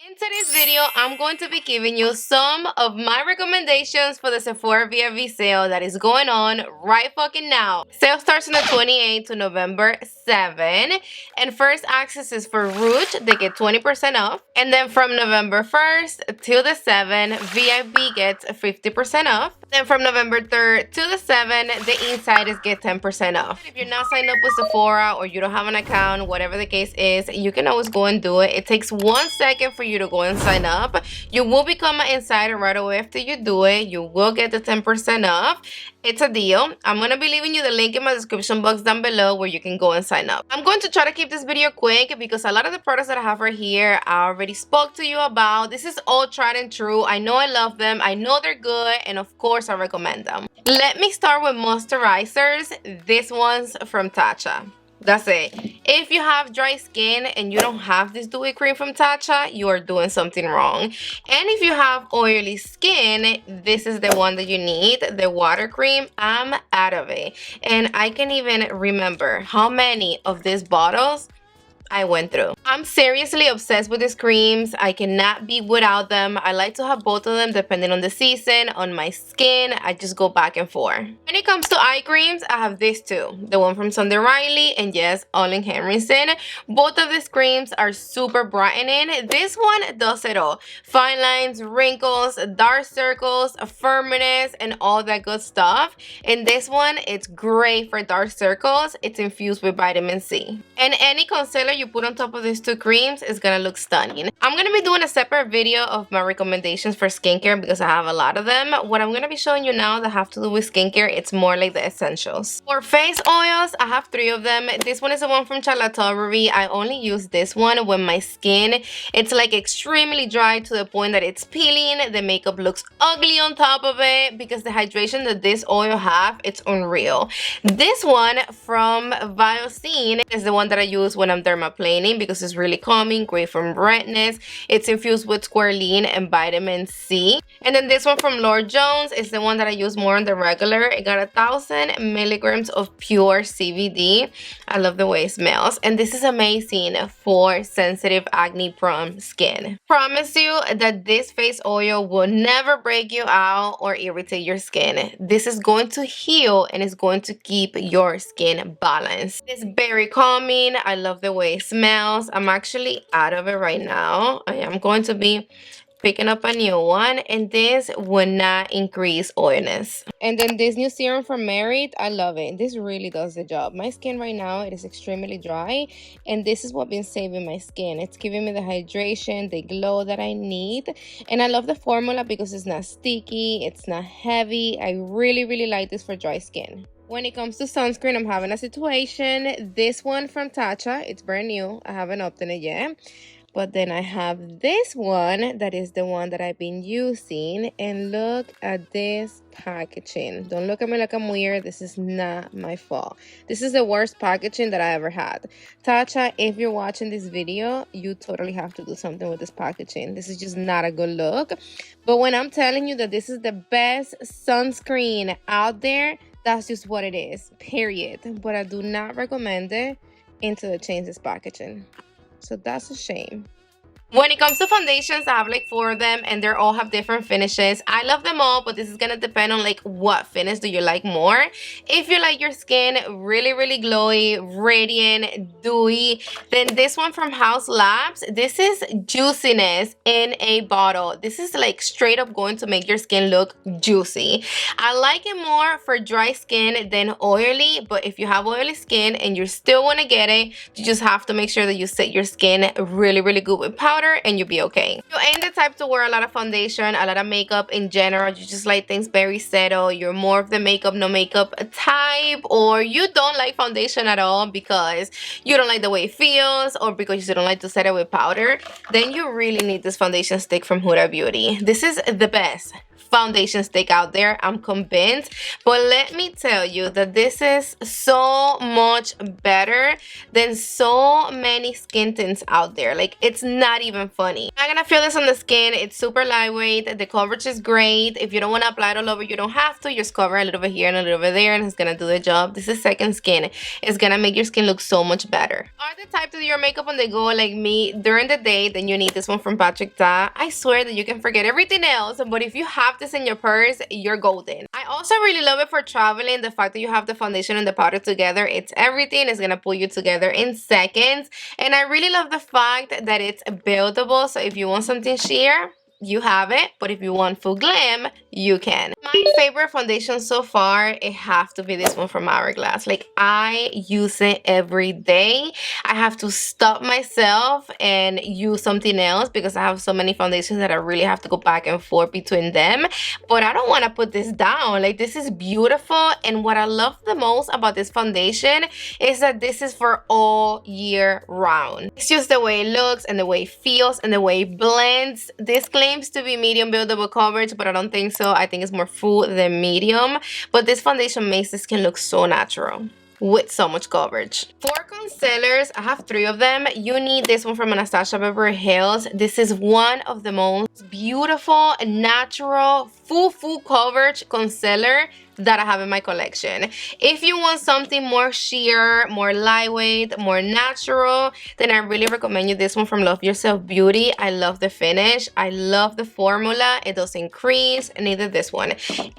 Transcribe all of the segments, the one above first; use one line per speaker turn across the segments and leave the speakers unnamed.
In today's video, I'm going to be giving you some of my recommendations for the Sephora VIB sale that is going on right fucking now. Sale starts on the 28th to November 7. And first access is for Rouge. They get 20% off. And then from November 1st till the 7th, VIB gets 50% off. Then from November 3rd to the 7th, the insiders get 10% off. If you're not signed up with Sephora or you don't have an account, whatever the case is, you can always go and do it. It takes 1 second for you to go and sign up. You will become an insider right away after you do it. You will get the 10% off. It's a deal. I'm going to be leaving you the link in my description box down below where you can go and sign up. I'm going to try to keep this video quick because a lot of the products that I have right here I already spoke to you about. This is all tried and true. I know I love them. I know they're good. And of course, I recommend them. Let me start with moisturizers. This one's from Tatcha. That's it. If you have dry skin and you don't have this dewy cream from Tatcha, you are doing something wrong. And if you have oily skin, this is the one that you need, the water cream. I'm out of it. And I can even remember how many of these bottles I went through. I'm seriously obsessed with these creams. I cannot be without them. I like to have both of them depending on the season, on my skin. I just go back and forth. When it comes to eye creams, I have this too. The one from Sunday Riley and yes, Olin Henriksen. Both of these creams are super brightening. This one does it all. Fine lines, wrinkles, dark circles, firmness, and all that good stuff. And this one, it's great for dark circles. It's infused with vitamin C. And any concealer you put on top of these two creams is gonna look stunning. I'm gonna be doing a separate video of my recommendations for skincare because I have a lot of them. What I'm gonna be showing you now that have to do with skincare, it's more like the essentials. For face oils, I have 3 of them. This one is the one from Tilbury. I only use this one when my skin it's like extremely dry to the point that it's peeling. The makeup looks ugly on top of it because the hydration that this oil have, it's unreal. This one from Viocine is the one that I use when I'm dermaplaning because it's really calming, great from redness. It's infused with squalene and vitamin C. And then this one from Lord Jones is the one that I use more on the regular. It got 1,000 milligrams of pure CBD. I love the way it smells. And this is amazing for sensitive acne prone skin. Promise you that this face oil will never break you out or irritate your skin. This is going to heal and it's going to keep your skin balanced. It's very calming. I love the way it smells. I'm actually out of it right now. I am going to be picking up a new one, and this will not increase oiliness. And then this new serum from Merit, I love it. This really does the job. My skin right now, it is extremely dry, and this is what's been saving my skin. It's giving me the hydration, the glow that I need, and I love the formula because it's not sticky, it's not heavy. I really like this for dry skin. When it comes to sunscreen, I'm having a situation. This one from Tatcha, it's brand new. I haven't opened it yet. But then I have this one that is the one that I've been using. And look at this packaging. Don't look at me like I'm weird. This is not my fault. This is the worst packaging that I ever had. Tatcha, if you're watching this video, you totally have to do something with this packaging. This is just not a good look. But when I'm telling you that this is the best sunscreen out there, that's just what it is, period. But I do not recommend it until they change this packaging. So that's a shame. When it comes to foundations, I have like 4 of them and they all have different finishes. I love them all, but this is gonna depend on like what finish do you like more. If you like your skin really glowy, radiant, dewy, then this one from House Labs, this is juiciness in a bottle. This is like straight up going to make your skin look juicy. I like it more for dry skin than oily, but if you have oily skin and you still want to get it, you just have to make sure that you set your skin really good with powder and you'll be okay. You ain't the type to wear a lot of foundation, a lot of makeup in general. You just like things very settled. You're more of the makeup, no makeup type, or you don't like foundation at all because you don't like the way it feels or because you don't like to set it with powder, then you really need this foundation stick from Huda Beauty. This is the best foundation stick out there, I'm convinced. But let me tell you that this is so much better than so many skin tints out there. Like, it's not even funny. I'm not gonna feel this on the skin. It's super lightweight. The coverage is great. If you don't want to apply it all over, you don't have to. Just cover a little bit here and a little bit there, and it's gonna do the job. This is second skin. It's gonna make your skin look so much better. Are the type to do your makeup on the go like me during the day, then you need this one from Patrick Ta. I swear that you can forget everything else, but if you have this in your purse, you're golden. I also really love it for traveling. The fact that you have the foundation and the powder together, it's everything. It's gonna pull you together in seconds. And I really love the fact that it's buildable, so if you want something sheer, you have it, but if you want full glam, you can. My favorite foundation so far, it have to be this one from Hourglass. Like, I use it every day. I have to stop myself and use something else because I have so many foundations that I really have to go back and forth between them. But I don't want to put this down. Like, this is beautiful, and what I love the most about this foundation is that this is for all year round. It's just the way it looks and the way it feels and the way it blends. This claims to be medium buildable coverage, but I don't think so. I think it's more full than medium, but this foundation makes the skin look so natural with so much coverage. For concealers, I have 3 of them. You need this one from Anastasia Beverly Hills. This is one of the most beautiful, natural, full coverage concealer that I have in my collection. If you want something more sheer, more lightweight, more natural, then I really recommend you this one from Love Yourself Beauty. I love the finish. I love the formula. It doesn't crease, neither this one.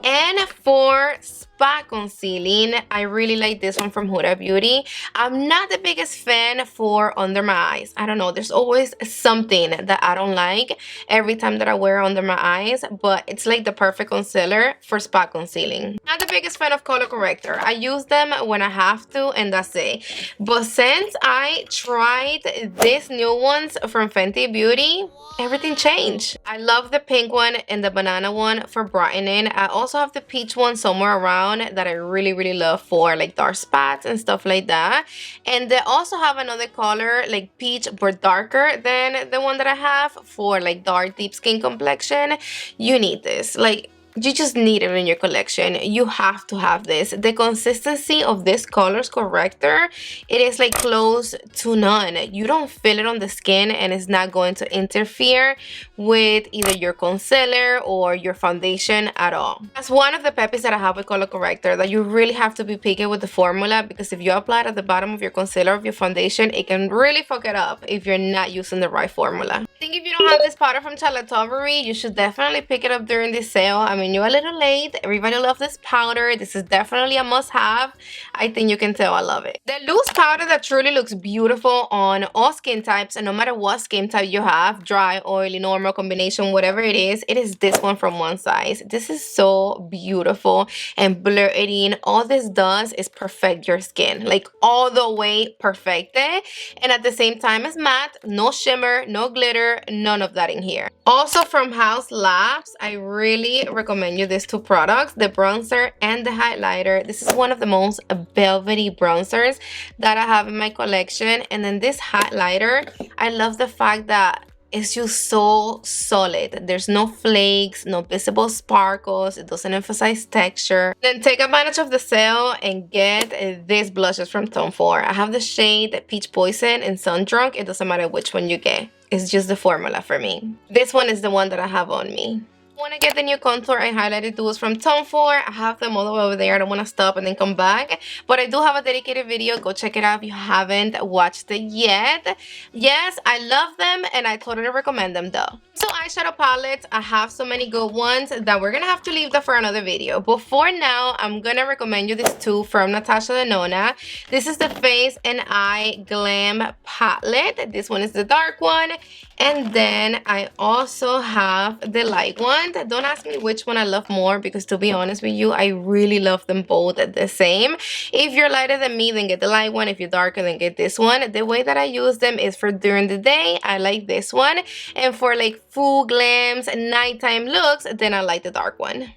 And for spot concealing, I really like this one from Huda Beauty. I'm not the biggest fan for under my eyes. I don't know, there's always something that I don't like every time that I wear under my eyes, but it's like the perfect concealer for spot concealing. Not the biggest fan of color corrector. I use them when I have to, and that's it. But since I tried these new ones from Fenty Beauty, everything changed. I love the pink one and the banana one for brightening. I also have the peach one somewhere around that I really love for like dark spots and stuff like that. And they also have another color like peach but darker than the one that I have for like dark deep skin complexion. You need this. Like, you just need it in your collection. You have to have this. The consistency of this colors corrector, it is like close to none. You don't feel it on the skin, and it's not going to interfere with either your concealer or your foundation at all. That's one of the peppies that I have with color corrector, that you really have to be picky with the formula, because if you apply it at the bottom of your concealer of your foundation, it can really fuck it up if you're not using the right formula. I think if you don't have this powder from Tilbury, you should definitely pick it up during this sale. I mean, you're a little late. Everybody loves this powder. This is definitely a must-have. I think you can tell I love it. The loose powder that truly looks beautiful on all skin types, and no matter what skin type you have, dry, oily, normal, combination, whatever it is this one from One Size. This is so beautiful and blur it in. All this does is perfect your skin, like all the way perfected, and at the same time it's matte, no shimmer, no glitter, none of that in here. Also from Haus Labs, I really recommend you these 2 products, the bronzer and the highlighter. This is one of the most velvety bronzers that I have in my collection. And then this highlighter, I love the fact that it's just so solid. There's no flakes, no visible sparkles. It doesn't emphasize texture. Then take advantage of the sale and get these blushes from Tom Ford. I have the shade Peach Poison and Sun Drunk. It doesn't matter which one you get. It's just the formula for me. This one is the one that I have on me. Want to get the new contour and highlighter tools from Tom Ford. I have them all the way over there. I don't want to stop and then come back, but I do have a dedicated video. Go check it out if you haven't watched it yet. Yes, I love them, and I totally recommend them though. So eyeshadow palettes, I have so many good ones that we're gonna have to leave that for another video. But for now, I'm gonna recommend you these 2 from Natasha Denona. This is the Face and Eye Glam palette. This one is the dark one, and then I also have the light one. Don't ask me which one I love more, because to be honest with you, I really love them both the same. If you're lighter than me, then get the light one. If you're darker, then get this one. The way that I use them is for during the day, I like this one, and for like full glams nighttime looks, then I like the dark one.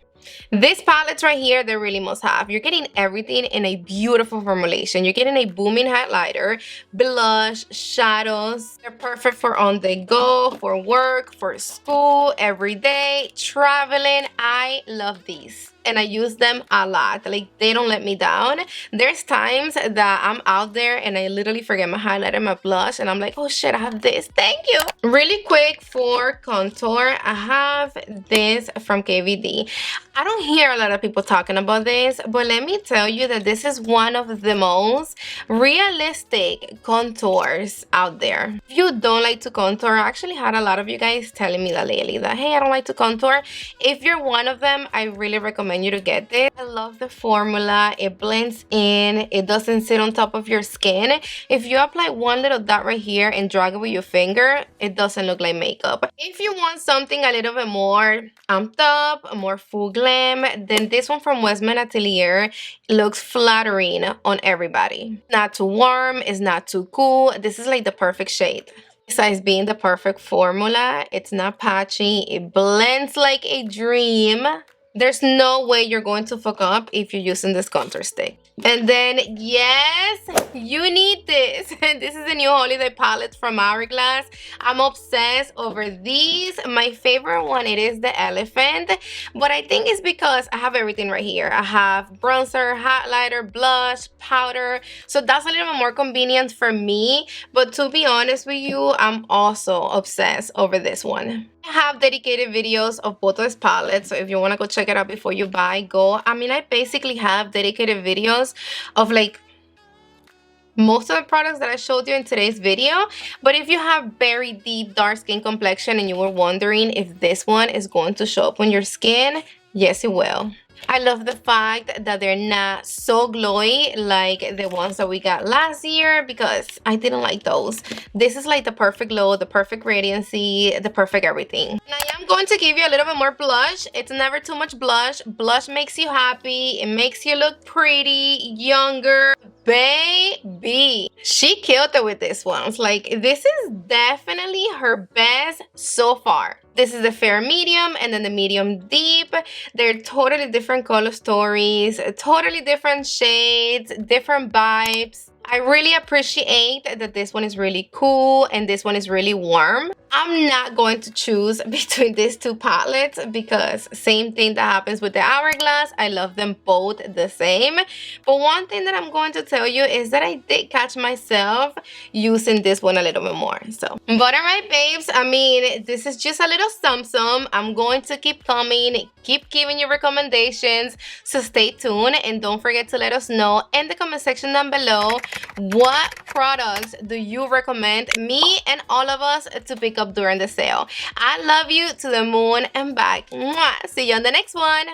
These palettes right here, they really must have. You're getting everything in a beautiful formulation. You're getting a booming highlighter, blush, shadows. They're perfect for on the go, for work, for school, every day, traveling. I love these. and I use them a lot. Like, they don't let me down. There's times that I'm out there and I literally forget my highlighter, my blush, and I'm like, oh shit, I have this. Thank you. Really quick for contour, I have this from KVD. I don't hear a lot of people talking about this, but let me tell you that this is one of the most realistic contours out there. If you don't like to contour, I actually had a lot of you guys telling me that lately, that hey, I don't like to contour. If you're one of them, I really recommend you to get this. I love the formula. It blends in. It doesn't sit on top of your skin. If you apply one little dot right here and drag it with your finger, it doesn't look like makeup. If you want something a little bit more amped up, more full glam, then this one from Westman Atelier looks flattering on everybody. Not too warm, it's not too cool. This is like the perfect shade. Besides being the perfect formula, it's not patchy. It blends like a dream. There's no way you're going to fuck up if you're using this contour stick. And then, yes, you need this. This is a new holiday palette from Hourglass. I'm obsessed over these. My favorite one, it is the elephant. But I think it's because I have everything right here. I have bronzer, highlighter, blush, powder. So that's a little bit more convenient for me. But to be honest with you, I'm also obsessed over this one. I have dedicated videos of both those palettes, so if you want to go check it out before you buy, go. I mean, I basically have dedicated videos of like most of the products that I showed you in today's video. But if you have very deep dark skin complexion and you were wondering if this one is going to show up on your skin, yes, it will. I love the fact that they're not so glowy like the ones that we got last year, because I didn't like those. This is like the perfect glow, the perfect radiancy, the perfect everything. And I am going to give you a little bit more blush. It's never too much blush. Blush makes you happy. It makes you look pretty, younger. Baby, she killed it with this one. It's like, this is definitely her best so far. This is the fair medium and then the medium deep. They're totally different color stories, totally different shades, different vibes. I really appreciate that this one is really cool and this one is really warm. I'm not going to choose between these two palettes because same thing that happens with the Hourglass. I love them both the same. But one thing that I'm going to tell you is that I did catch myself using this one a little bit more. So, but alright babes, I mean, this is just a little sum. I'm going to keep coming, keep giving you recommendations. So stay tuned and don't forget to let us know in the comment section down below what products do you recommend me and all of us to pick up during the sale. I love you to the moon and back. Mwah. See you on the next one.